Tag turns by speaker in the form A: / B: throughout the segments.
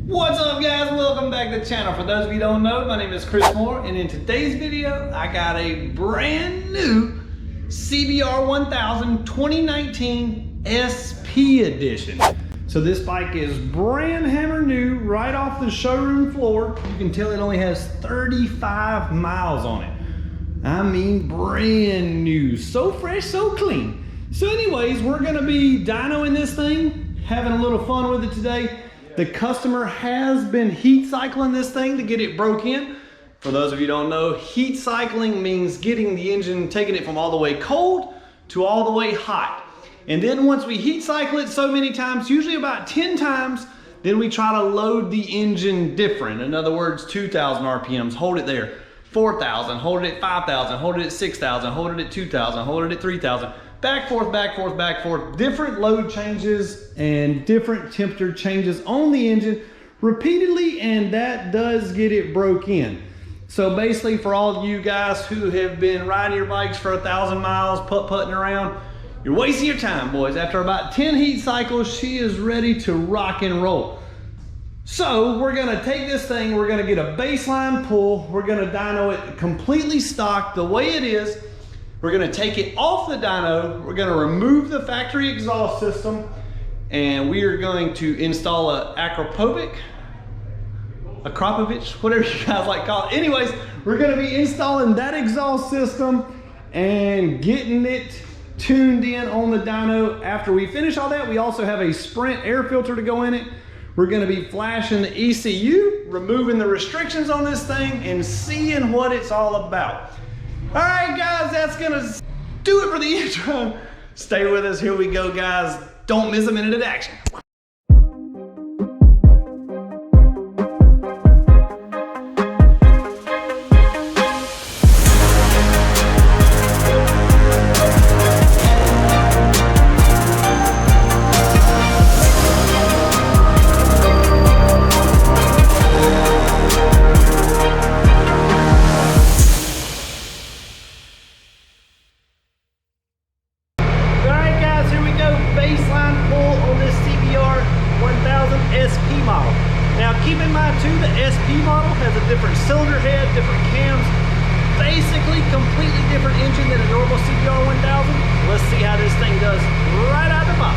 A: What's up guys, welcome back to the channel. For those of you who don't know, my name is Chris Moore, and in today's video I got a brand new CBR1000 2019 SP edition. So this bike is brand hammer new, right off the showroom floor. You can tell it only has 35 miles on it. I mean brand new, so fresh, so clean. So anyways, we're gonna be dynoing this thing, having a little fun with it today. The customer has been heat cycling this thing to get it broke in. For those of you who don't know, heat cycling means getting the engine, taking it from all the way cold to all the way hot. And then once we heat cycle it so many times, usually about 10 times, then we try to load the engine different. In other words, 2,000 RPMs, hold it there. 4,000, hold it at 5,000, hold it at 6,000, hold it at 2,000, hold it at 3,000. Back, forth, back, forth, back, forth. Different load changes and different temperature changes on the engine repeatedly, and that does get it broke in. So basically, for all of you guys who have been riding your bikes for 1,000 miles, putt-putting around, you're wasting your time, boys. After about 10 heat cycles, she is ready to rock and roll. So we're gonna take this thing, we're gonna get a baseline pull, we're gonna dyno it completely stock the way it is. We're gonna take it off the dyno, we're gonna remove the factory exhaust system, and we are going to install a Akropovic, whatever you guys like to call it. Anyways, we're gonna be installing that exhaust system and getting it tuned in on the dyno. After we finish all that, we also have a Sprint air filter to go in it. We're gonna be flashing the ECU, removing the restrictions on this thing, and seeing what it's all about. All right, guys, that's gonna do it for the intro. Stay with us, here we go, guys. Don't miss a minute of action. Baseline pull on this CBR1000 SP model. Now keep in mind too, the SP model has a different cylinder head, different cams, basically completely different engine than a normal CBR1000. Let's see how this thing does right out of the box.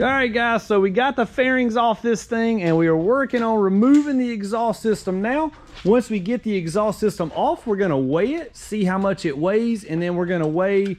A: All right, guys, so we got the fairings off this thing and we are working on removing the exhaust system now. Once we get the exhaust system off, we're gonna weigh it, see how much it weighs, and then we're gonna weigh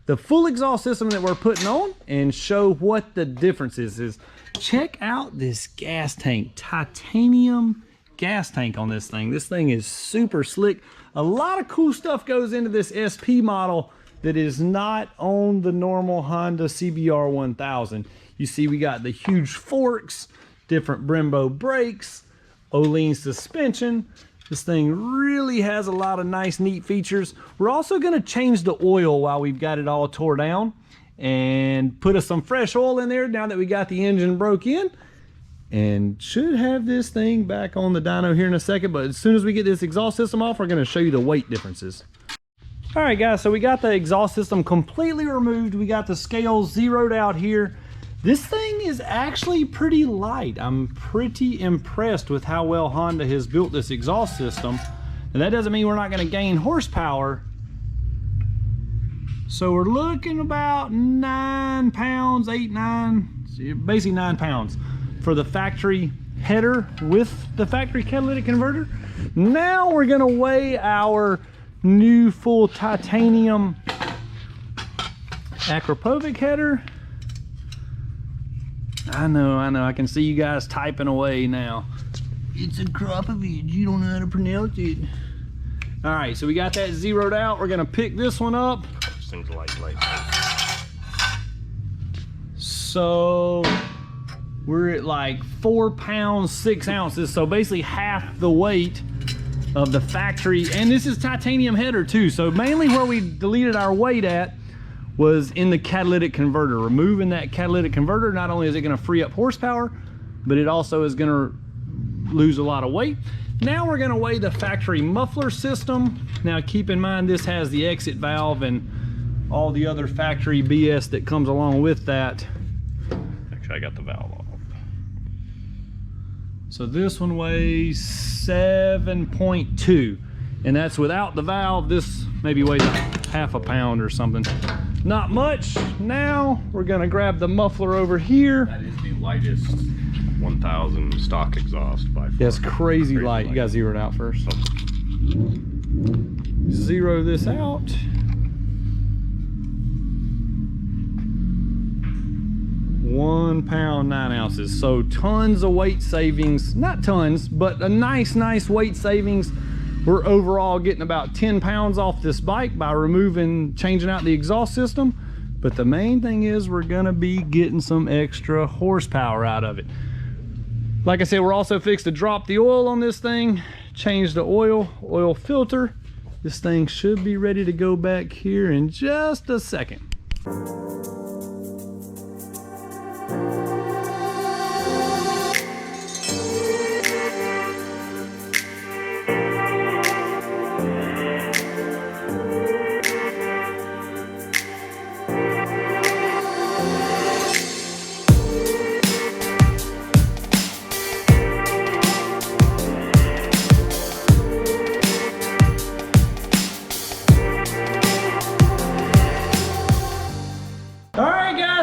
A: the full exhaust system that we're putting on and show what the difference is. Check out this gas tank, titanium gas tank on this thing. This thing is super slick. A lot of cool stuff goes into this SP model that is not on the normal Honda CBR1000. You see we got the huge forks, different Brembo brakes, Öhlins suspension. This thing really has a lot of nice, neat features. We're also gonna change the oil while we've got it all tore down and put some fresh oil in there now that we got the engine broke in, and should have this thing back on the dyno here in a second. But as soon as we get this exhaust system off, we're gonna show you the weight differences. All right, guys, so we got the exhaust system completely removed. We got the scales zeroed out here. This thing is actually pretty light. I'm pretty impressed with how well Honda has built this exhaust system. And that doesn't mean we're not gonna gain horsepower. So we're looking about 9 pounds, 8, 9, basically 9 pounds for the factory header with the factory catalytic converter. Now we're gonna weigh our new full titanium Acropovic header. I know, I can see you guys typing away now. It's a Acropovic, you don't know how to pronounce it. All right, so we got that zeroed out. We're gonna pick this one up.
B: This thing's light.
A: So we're at like 4 pounds 6 ounces, so basically half the weight of the factory. And this is titanium header too, so mainly where we deleted our weight at was in the catalytic converter. Removing that catalytic converter, not only is it going to free up horsepower, but it also is going to lose a lot of weight. Now we're going to weigh the factory muffler system. Now keep in mind this has the exit valve and all the other factory BS that comes along with that.
B: Actually, I got the valve off.
A: So this one weighs 7.2, and that's without the valve. This maybe weighs half a pound or something. Not much. Now we're gonna grab the muffler over here.
B: That is the lightest 1000 stock exhaust by far.
A: That's crazy light. You gotta zero it out first. Zero this out. 1 pound 9 ounces. So tons of weight savings. Not tons, but a nice weight savings. We're overall getting about 10 pounds off this bike by changing out the exhaust system. But the main thing is we're gonna be getting some extra horsepower out of it. Like I said, we're also fixed to drop the oil on this thing, change the oil filter. This thing should be ready to go back here in just a second.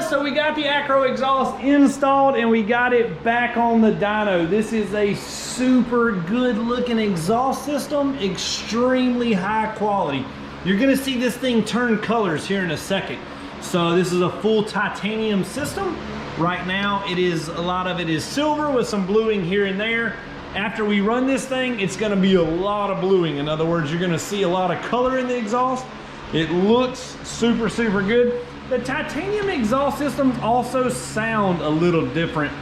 A: So we got the Acro exhaust installed and we got it back on the dyno. This is a super good looking exhaust system, extremely high quality. You're gonna see this thing turn colors here in a second. So this is a full titanium system. Right now a lot of it is silver with some bluing here and there. After we run this thing, it's gonna be a lot of bluing. In other words, you're gonna see a lot of color in the exhaust. It looks super good. The titanium exhaust systems also sound a little different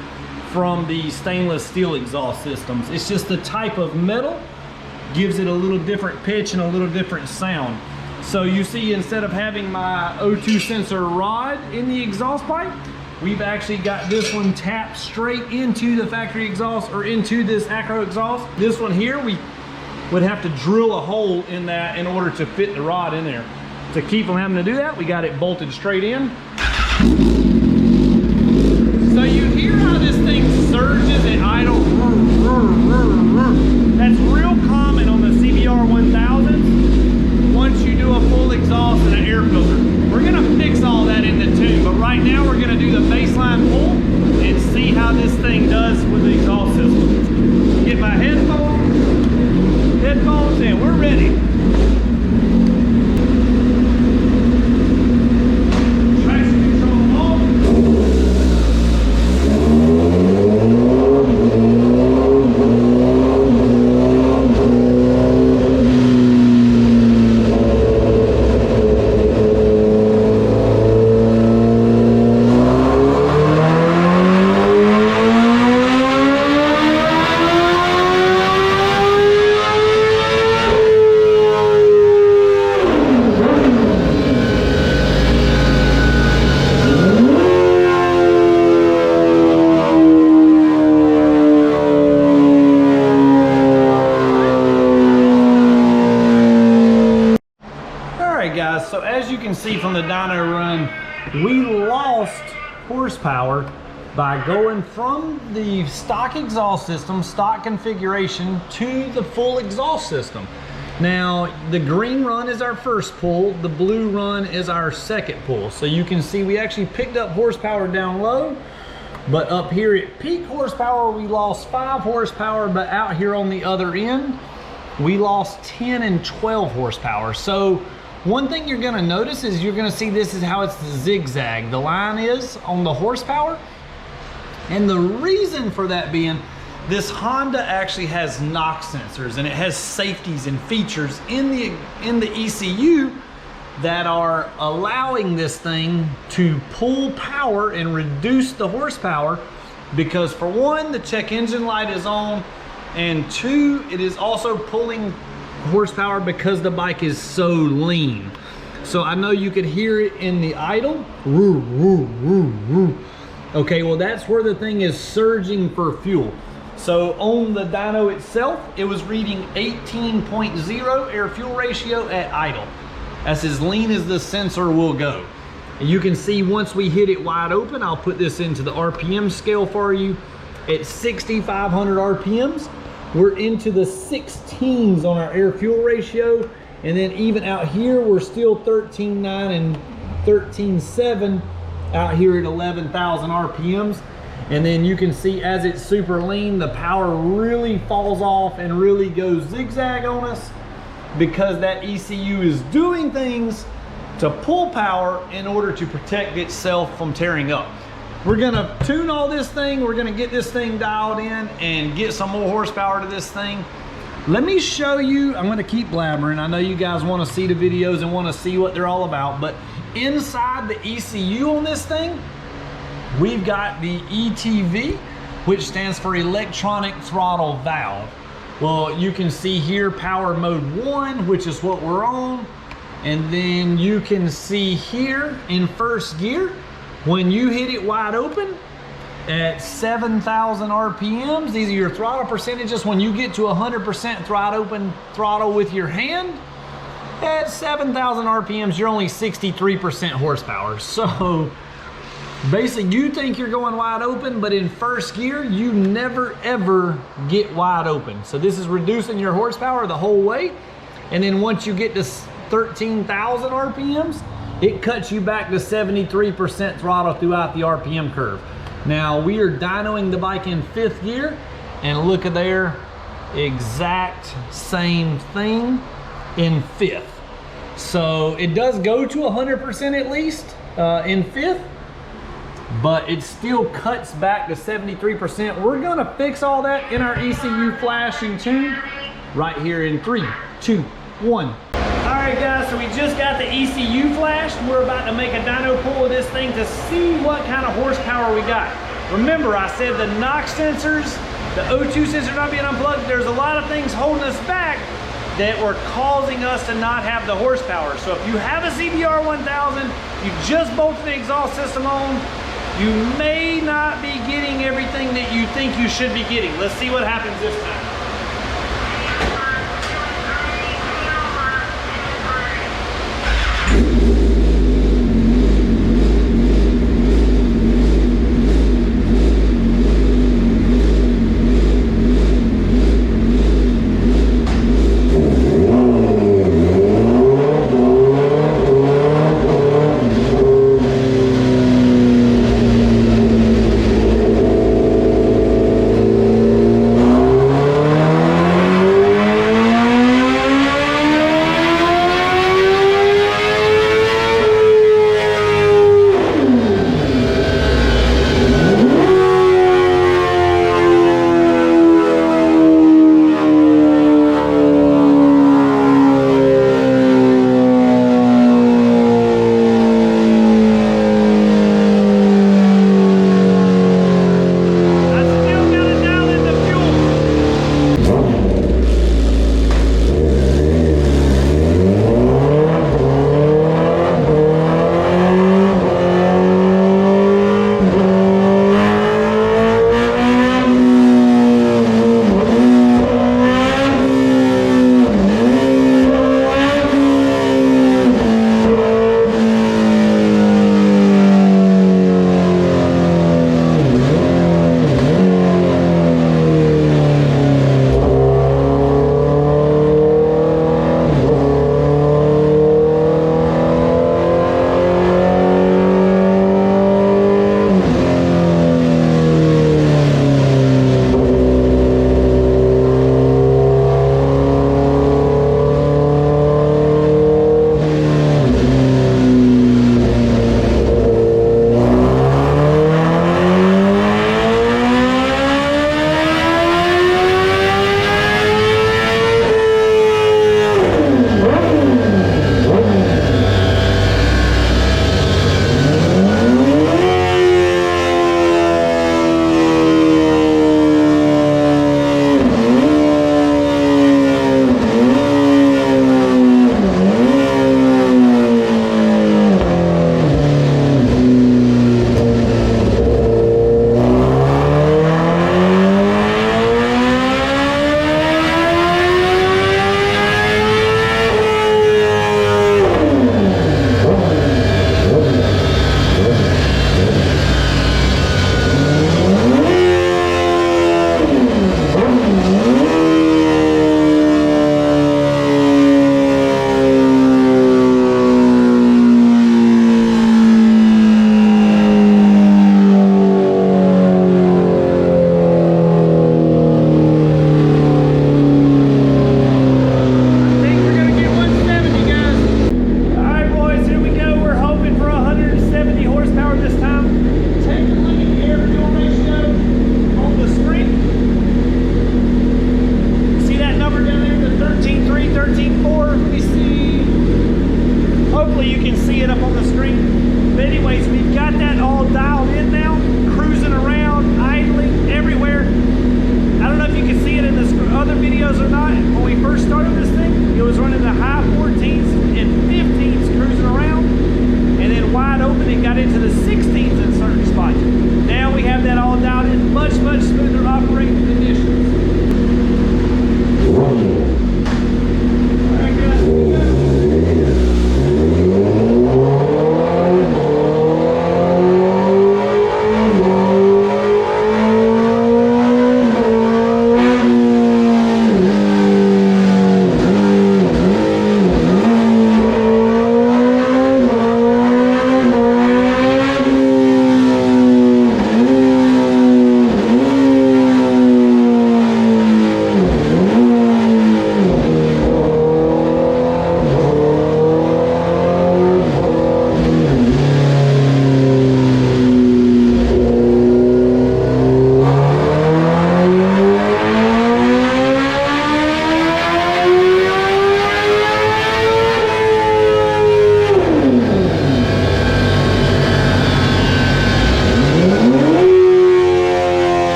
A: from the stainless steel exhaust systems. It's just the type of metal gives it a little different pitch and a little different sound. So you see, instead of having my O2 sensor rod in the exhaust pipe, we've actually got this one tapped straight into the factory exhaust or into this Acro exhaust. This one here, we would have to drill a hole in that in order to fit the rod in there. To keep from having to do that, we got it bolted straight in. So you hear how this thing surges at idle. That's real common on the CBR1000s once you do a full exhaust and an air filter. We're gonna fix all that in the tune, but right now we're gonna do the baseline pull and see how this thing does with the exhaust system. Get my headphones in, we're ready. So as you can see from the dyno run, we lost horsepower by going from the stock exhaust system, stock configuration, to the full exhaust system. Now, the green run is our first pull, the blue run is our second pull. So you can see we actually picked up horsepower down low, But up here at peak horsepower, we lost 5 horsepower, but out here on the other end, we lost 10 and 12 horsepower. So one thing you're gonna notice is you're gonna see this is how it's zigzag. The line is on the horsepower. And the reason for that being, this Honda actually has knock sensors, and it has safeties and features in the ECU that are allowing this thing to pull power and reduce the horsepower, because for one, the check engine light is on, and two, it is also pulling horsepower because the bike is so lean. So I know you could hear it in the idle. Woo, woo, woo, woo. Okay, well that's where the thing is surging for fuel. So on the dyno itself, it was reading 18.0 air fuel ratio at idle. That's as lean as the sensor will go. And you can see once we hit it wide open, I'll put this into the RPM scale for you. At 6,500 RPMs, we're into the 16s on our air fuel ratio. And then even out here, we're still 13.9 and 13.7 out here at 11,000 RPMs. And then you can see as it's super lean, the power really falls off and really goes zigzag on us, because that ECU is doing things to pull power in order to protect itself from tearing up. We're gonna tune all this thing. We're gonna get this thing dialed in and get some more horsepower to this thing. Let me show you, I'm gonna keep blabbering. I know you guys wanna see the videos and wanna see what they're all about, but inside the ECU on this thing, we've got the ETV, which stands for electronic throttle valve. Well, you can see here power mode 1, which is what we're on. And then you can see here in first gear, when you hit it wide open at 7,000 RPMs, these are your throttle percentages. When you get to 100% throttle with your hand, at 7,000 RPMs, you're only 63% horsepower. So basically, you think you're going wide open, but in first gear, you never ever get wide open. So this is reducing your horsepower the whole way. And then once you get to 13,000 RPMs, it cuts you back to 73% throttle throughout the RPM curve. Now, we are dynoing the bike in 5th gear, and look at there, exact same thing in 5th. So it does go to 100% at least in 5th, but it still cuts back to 73%. We're gonna fix all that in our ECU Flashing tune right here in 3, 2, 1. All right guys, so we just got the ECU flashed. We're about to make a dyno pull of this thing to see what kind of horsepower we got. Remember, I said the knock sensors, the O2 sensor not being unplugged, there's a lot of things holding us back that were causing us to not have the horsepower. So if you have a CBR1000, you just bolted the exhaust system on, you may not be getting everything that you think you should be getting. Let's see what happens this time.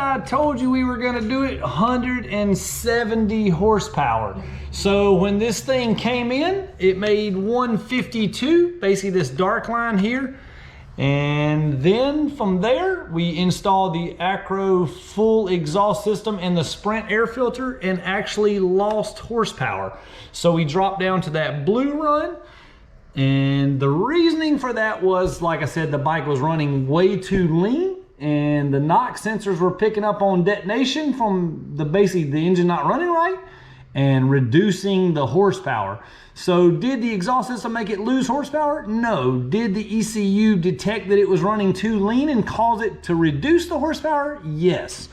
A: I told you we were gonna do it, 170 horsepower. So when this thing came in, it made 152, basically this dark line here. And then from there, we installed the Acro full exhaust system and the Sprint air filter and actually lost horsepower. So we dropped down to that blue run. And the reasoning for that was, like I said, the bike was running way too lean and the knock sensors were picking up on detonation from basically the engine not running right and reducing the horsepower. So did the exhaust system make it lose horsepower? No. Did the ECU detect that it was running too lean and cause it to reduce the horsepower? Yes.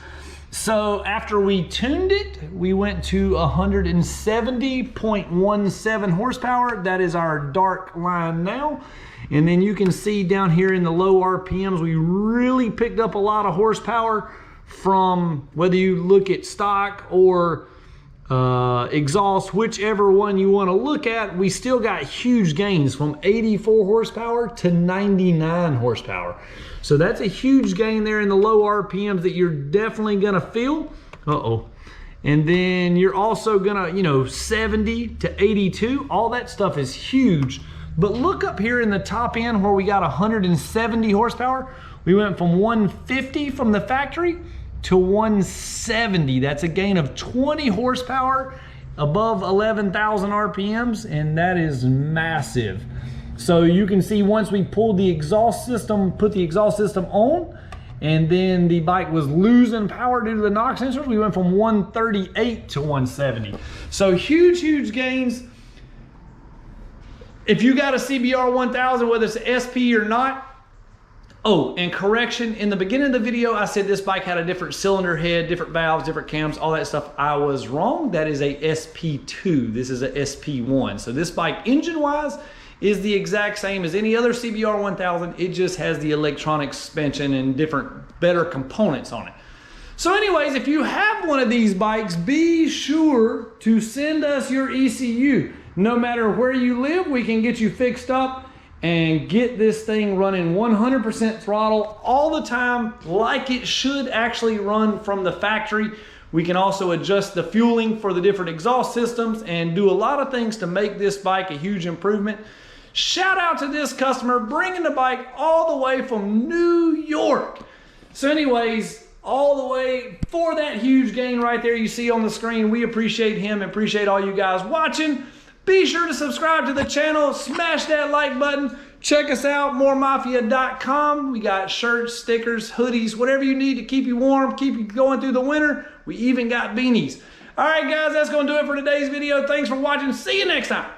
A: So after we tuned it, we went to 170.17 horsepower. That is our dark line now. And then you can see down here in the low RPMs, we really picked up a lot of horsepower from whether you look at stock or exhaust, whichever one you want to look at. We still got huge gains from 84 horsepower to 99 horsepower. So that's a huge gain there in the low RPMs that you're definitely gonna feel. And then you're also gonna, 70 to 82, all that stuff is huge. But look up here in the top end where we got 170 horsepower. We went from 150 from the factory to 170. That's a gain of 20 horsepower above 11,000 RPMs, and that is massive. So you can see once we pulled the exhaust system, put the exhaust system on, and then the bike was losing power due to the knock sensors, we went from 138 to 170. So huge, huge gains. If you got a CBR1000, whether it's an SP or not, and correction, in the beginning of the video, I said this bike had a different cylinder head, different valves, different cams, all that stuff. I was wrong. That is a SP2. This is a SP1. So this bike, engine-wise, is the exact same as any other CBR1000. It just has the electronic suspension and different, better components on it. So anyways, if you have one of these bikes, be sure to send us your ECU. No matter where you live, we can get you fixed up and get this thing running 100% throttle all the time, like it should actually run from the factory. We can also adjust the fueling for the different exhaust systems and do a lot of things to make this bike a huge improvement. Shout out to this customer bringing the bike all the way from New York. So anyways, all the way for that huge gain right there you see on the screen. We appreciate him and appreciate all you guys watching. Be sure to subscribe to the channel, smash that like button. Check us out, moremafia.com. We got shirts, stickers, hoodies, whatever you need to keep you warm, keep you going through the winter. We even got beanies. All right, guys, that's going to do it for today's video. Thanks for watching. See you next time.